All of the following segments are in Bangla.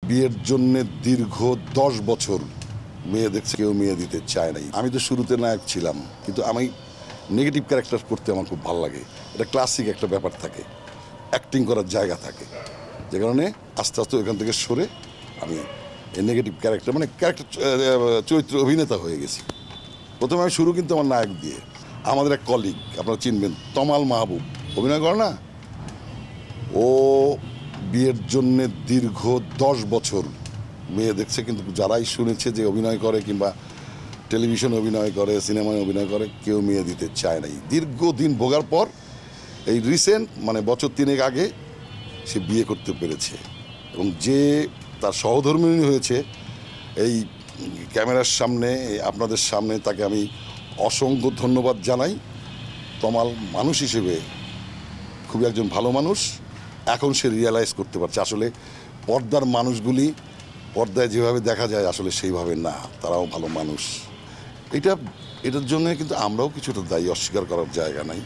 বিয়ের জন্য দীর্ঘ 10 বছর মেয়ে দেখছে, কেউ মেয়ে দিতে চায় নাই। আমি তো শুরুতে নায়ক ছিলাম, কিন্তু আমি নেগেটিভ ক্যারেক্টার করতে আমার খুব ভালো লাগে। এটা ক্লাসিক একটা ব্যাপার থাকে, অ্যাক্টিং করার জায়গা থাকে, যে কারণে আস্তে আস্তে ওইখান থেকে সরে আমি এই নেগেটিভ ক্যারেক্টার চরিত্র অভিনেতা হয়ে গেছি। প্রথমে আমি শুরু কিন্তু আমার নায়ক দিয়ে। আমাদের এক কলিগ, আপনারা চিনবেন, তমাল মাহবুব অভিনয় করে না, ও বিয়ের জন্যে দীর্ঘ 10 বছর মেয়ে দেখছে, কিন্তু যারাই শুনেছে যে অভিনয় করে কিংবা টেলিভিশনে অভিনয় করে, সিনেমায় অভিনয় করে, কেউ মেয়ে দিতে চায় নাই। দীর্ঘদিন ভোগার পর এই রিসেন্ট বছর 3 আগে সে বিয়ে করতে পেরেছে, এবং যে তার সহধর্মিণী হয়েছে এই ক্যামেরার সামনে, আপনাদের সামনে, তাকে আমি অসংখ্য ধন্যবাদ জানাই। তমাল মানুষ হিসেবে খুবই একজন ভালো মানুষ। এখন সে রিয়েলাইজ করতে পারছে আসলে পর্দার মানুষগুলি পর্দায় যেভাবে দেখা যায় আসলে সেইভাবে না, তারাও ভালো মানুষ। এটার জন্য কিন্তু আমরাও কিছুটা দায়ী, অস্বীকার করার জায়গা নাই।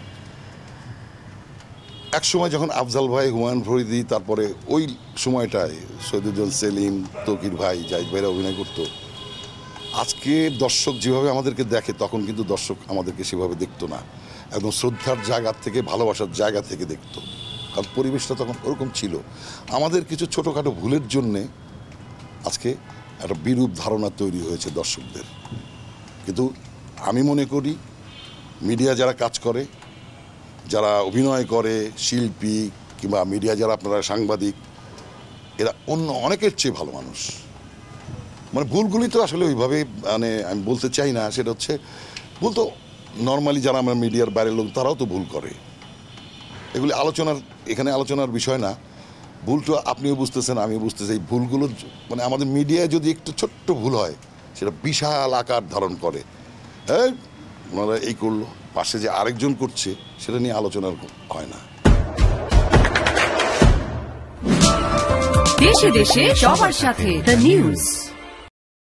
এক সময় যখন আফজাল ভাই, হুমায়ুন ফরিদি, তারপরে ওই সময়টায় সৈয়দুজ্জামান সেলিম, তৌকির ভাই, জাহিদ ভাইরা অভিনয় করতো, আজকে দর্শক যেভাবে আমাদেরকে দেখে তখন কিন্তু দর্শক আমাদেরকে সেভাবে দেখতো না। একদম শ্রদ্ধার জায়গা থেকে, ভালোবাসার জায়গা থেকে দেখতো, কারণ পরিবেশটা তখন ওরকম ছিল। আমাদের কিছু ছোটোখাটো ভুলের জন্যে আজকে একটা বিরূপ ধারণা তৈরি হয়েছে দর্শকদের। কিন্তু আমি মনে করি মিডিয়া যারা কাজ করে, যারা অভিনয় করে, শিল্পী কিংবা মিডিয়া যারা, আপনারা সাংবাদিক, এরা অন্য অনেকের চেয়ে ভালো মানুষ। ভুলগুলি তো আসলে ওইভাবে আমি বলতে চাই না, সেটা হচ্ছে ভুল তো নর্মালি যারা আমরা মিডিয়ার বাইরের লোক তারাও তো ভুল করে। এগুলি এখানে আলোচনার বিষয় না। ভুল তো আপনিও বুঝতেছেন, আমিও বুঝতেছি। এই ভুলগুলো আমাদের মিডিয়ায় যদি একটু ছোট্ট ভুল হয়, সেটা বিশাল আকার ধারণ করে। হ্যাঁ, ওনারা এই করলো, পাশে যে আরেকজন করছে সেটা নিয়ে আলোচনা হয় না। দেশে দেশে সবার সাথে দ্য নিউজ।